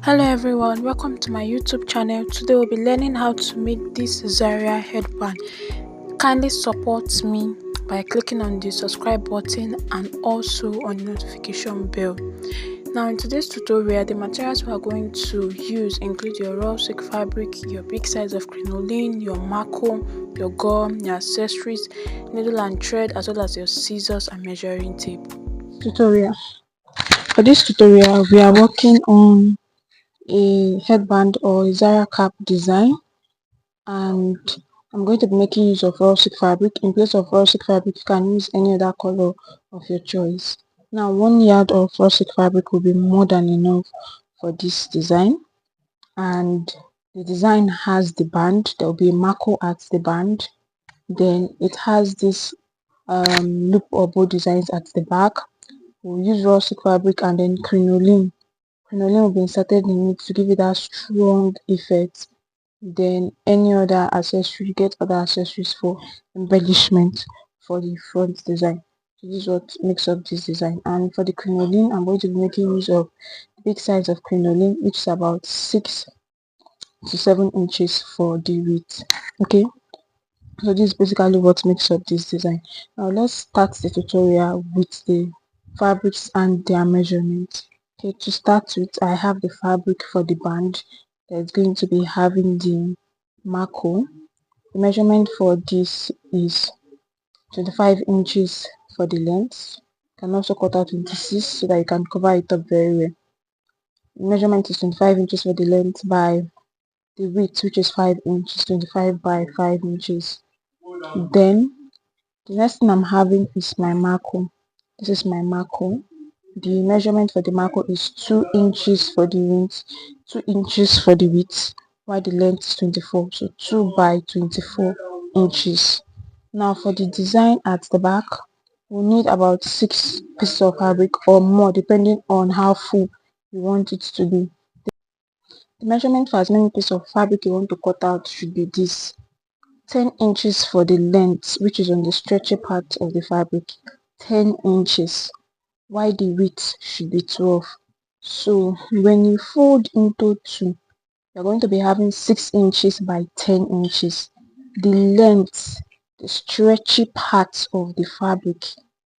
Hello everyone, welcome to my YouTube channel. Today we'll be learning how to make this Zara headband. Kindly support me by clicking on the subscribe button and also on the notification bell. Now in today's tutorial, the materials we are going to use include your raw silk fabric, your big size of crinoline, your marco, your gum, your accessories, needle and thread, as well as your scissors and measuring tape. Tutorial. For this tutorial, we are working on a headband or a Zara cap design, and I'm going to be making use of raw silk fabric. In place of raw silk fabric, you can use any other color of your choice. Now 1 yard of raw silk fabric will be more than enough for this design, and the design has the band. There will be a marco at the band, then it has this loop or bow designs at the back. We'll use raw silk fabric and then crinoline. Crinoline will be inserted in it to give it that strong effect. Then any other accessory, get other accessories for embellishment for the front design. So this is what makes up this design. And for the crinoline, I'm going to be making use of the big size of crinoline, which is about 6 to 7 inches for the width. Okay, so this is basically what makes up this design. Now let's start the tutorial with the fabrics and their measurements. Okay, to start with, I have the fabric for the band that's going to be having the marco. The measurement for this is 25 inches for the length. You can also cut out 26 so that you can cover it up very well. The measurement is 25 inches for the length by the width, which is 5 inches, 25 by 5 inches. Then the next thing I'm having is my marco. This is my marco. The measurement for the marco is 2 inches for the width, 2 inches for the width, while the length is 24, so 2 by 24 inches. Now for the design at the back, we'll need about 6 pieces of fabric or more depending on how full you want it to be. The measurement for as many pieces of fabric you want to cut out should be this: 10 inches for the length, which is on the stretchy part of the fabric, 10 inches, while the width should be 12. So when you fold into two, you're going to be having 6 inches by 10 inches. The length, the stretchy part of the fabric,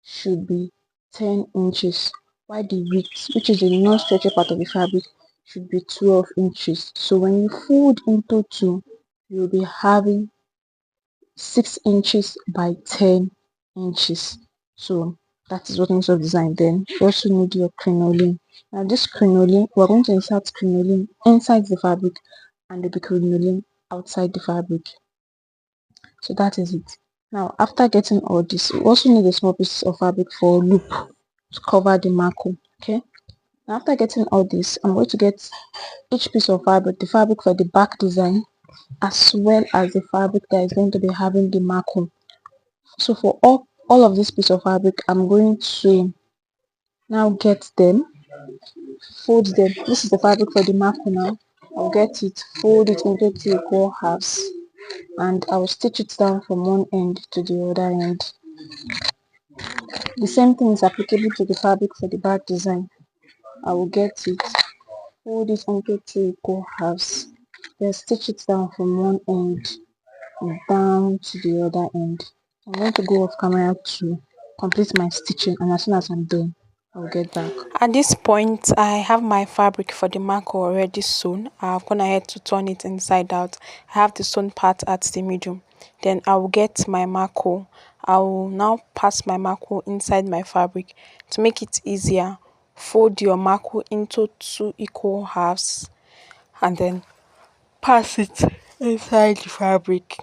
should be 10 inches, while the width, which is the non-stretchy part of the fabric, should be 12 inches. So when you fold into two, you'll be having 6 inches by 10 inches. So that is what makes up design. Then you also need your crinoline. Now this crinoline, we're going to insert crinoline inside the fabric and the crinoline outside the fabric. So that is it. Now after getting all this, we also need a small piece of fabric for loop to cover the marco. Okay, now after getting all this, I'm going to get each piece of fabric, the fabric for the back design, as well as the fabric that is going to be having the marco. So for all of this piece of fabric, I'm going to now get them, fold them. This is the fabric for the marco. Now I'll get it, fold it into 2 equal halves, and I will stitch it down from one end to the other end. The same thing is applicable to the fabric for the back design. I will get it, fold it into 2 equal halves, then stitch it down from one end down to the other end. I'm going to go off camera to complete my stitching, and as soon as I'm done, I'll get back. At this point, I have my fabric for the marco already sewn. I've gone ahead to turn it inside out. I have the sewn part at the middle. Then I will get my marco. I will now pass my marco inside my fabric. To make it easier, fold your marco into 2 equal halves and then pass it inside the fabric.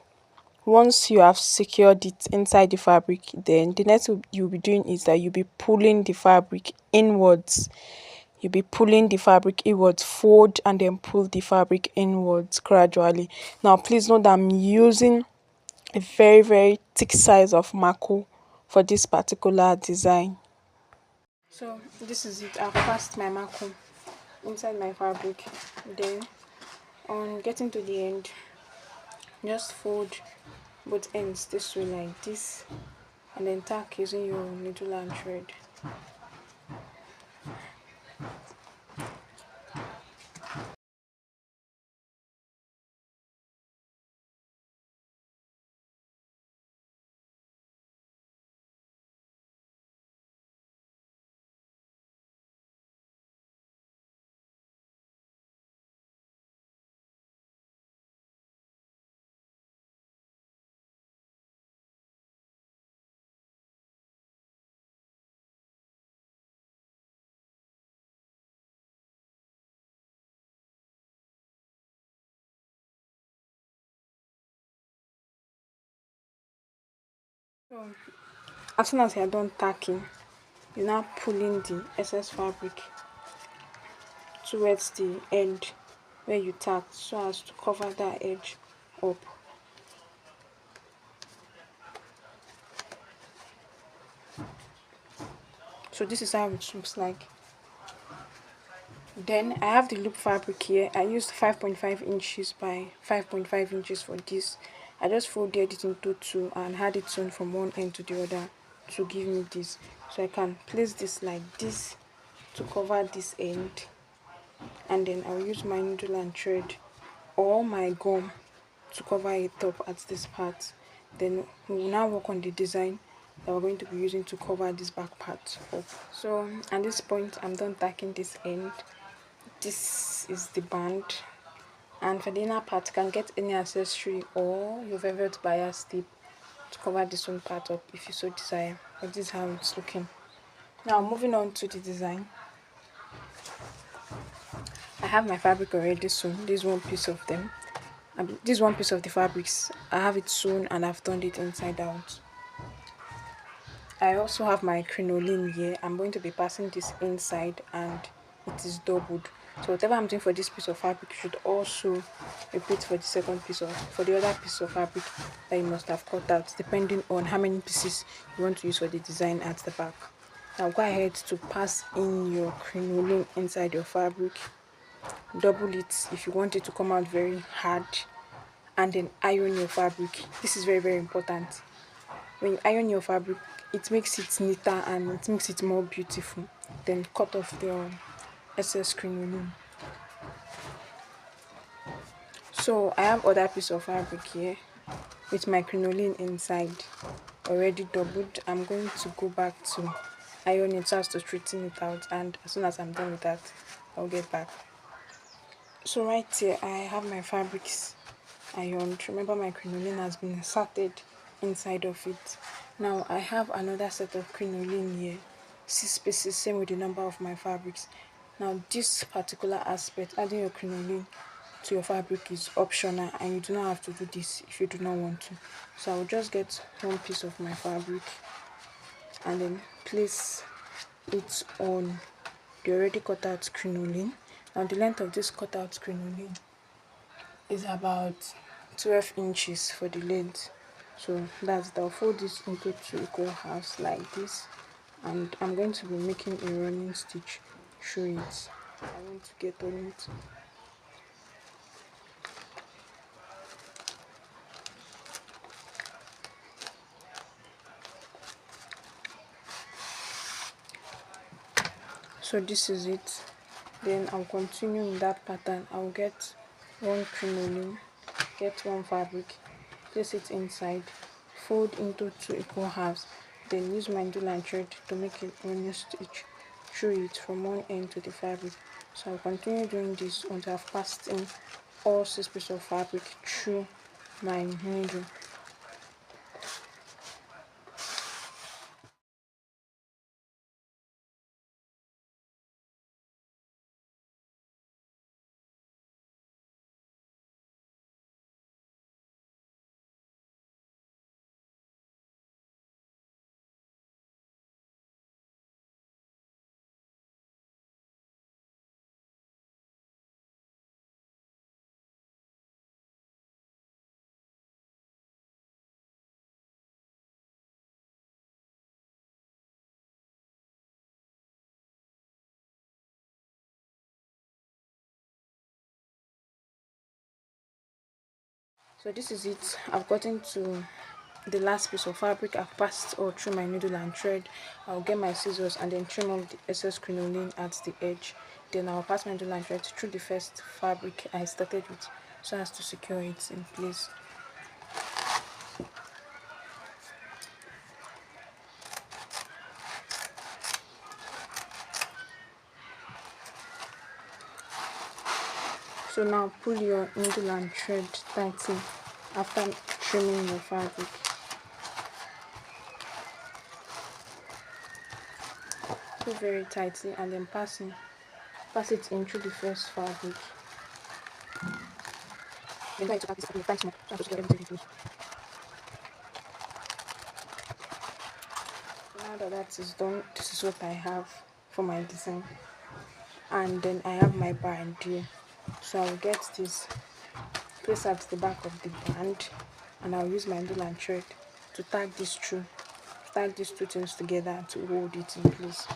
Once you have secured it inside the fabric, then the next you'll be doing is that you'll be pulling the fabric inwards. You'll be pulling the fabric inwards, fold and then pull the fabric inwards gradually. Now please note that I'm using a very thick size of marco for this particular design. So this is it. I've passed my marco inside my fabric. Then on getting to the end, just fold both ends this way like this, and then tack using your needle and thread. So as soon as you're done tacking, you now pull in the excess fabric towards the end where you tacked so as to cover that edge up. So this is how it looks like. Then I have the loop fabric here. I used 5.5 inches by 5.5 inches for this. I just folded it into two and had it sewn from one end to the other to give me this. So I can place this like this to cover this end, and then I'll use my needle and thread or my gum to cover it up at this part. Then we will now work on the design that we're going to be using to cover this back part up. So at this point I'm done tacking this end. This is the band, and for the inner part you can get any accessory or your velvet bias tip to cover this one part up if you so desire. But this is how it's looking. Now moving on to the design. I have my fabric already sewn. This one piece of them. This one piece of the fabrics. I have it sewn and I've turned it inside out. I also have my crinoline here. I'm going to be passing this inside and it is doubled. So whatever I'm doing for this piece of fabric should also repeat for the second piece of for the other piece of fabric that you must have cut out, depending on how many pieces you want to use for the design at the back. Now go ahead to pass in your crinoline inside your fabric. Double it if you want it to come out very hard, and then iron your fabric. This is very, very important. When you iron your fabric, it makes it neater and it makes it more beautiful. Then cut off the excess crinoline. So I have other piece of fabric here with my crinoline inside already doubled. I'm going to go back to iron it so as to straighten it out, and as soon as I'm done with that I'll get back. So right here I have my fabrics ironed. Remember, my crinoline has been inserted inside of it. Now I have another set of crinoline here, 6 pieces, same with the number of my fabrics. Now this particular aspect, adding your crinoline to your fabric, is optional and you do not have to do this if you do not want to. So I will just get one piece of my fabric and then place it on the already cut out crinoline. Now the length of this cut out crinoline is about 12 inches for the length. So that's that. I'll fold this into 2 equal halves like this, and I'm going to be making a running stitch through it. I want to get on it. So this is it. Then I'll continue in that pattern. I'll get one crinoline, get one fabric, place it inside, fold into 2 equal halves, then use my needle and thread to make a running stitch through it from one end to the fabric. So I'll continue doing this until I've passed in all 6 pieces of fabric through my needle. So this is it. I've gotten to the last piece of fabric. I've passed all through my needle and thread. I'll get my scissors and then trim off the excess crinoline at the edge. Then I'll pass my needle and thread through the first fabric I started with so as to secure it in place. So now pull your needle and thread tightly after trimming your fabric. Pull very tightly and then pass it in through the first fabric. Then try to pack this up in the front more so as to secure everything in place. Now that is done, this is what I have for my design, and then I have my band here. So I'll get this, place at the back of the band, and I'll use my needle and thread to tag this through, tag these two things together to hold it in place.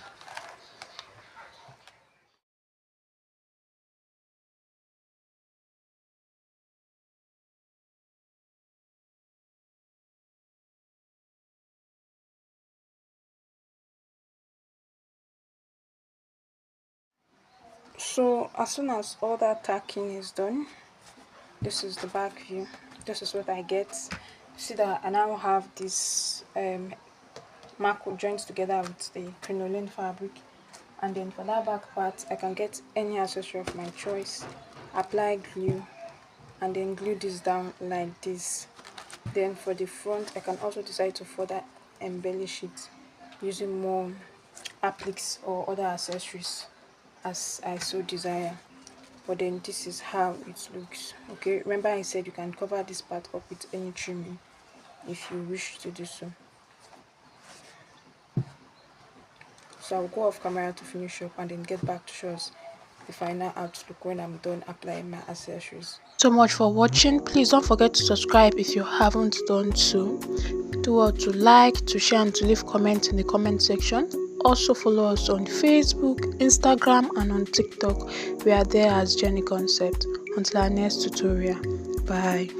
So as soon as all that tacking is done, this is the back view. This is what I get. See that I now have this mark joined together with the crinoline fabric, and then for that back part I can get any accessory of my choice, apply glue, and then glue this down like this. Then for the front I can also decide to further embellish it using more appliques or other accessories as I so desire. But then this is how it looks. Okay, remember I said you can cover this part up with any trimming if you wish to do so. So I'll go off camera to finish up and then get back to show us the final outlook when I'm done applying my accessories. So much for watching. Please don't forget to subscribe if you haven't done so. Do well to like, to share, and to leave comments in the comment section. Also follow us on Facebook, Instagram, and on TikTok. We are there as Jenie Concept. Until our next tutorial. Bye.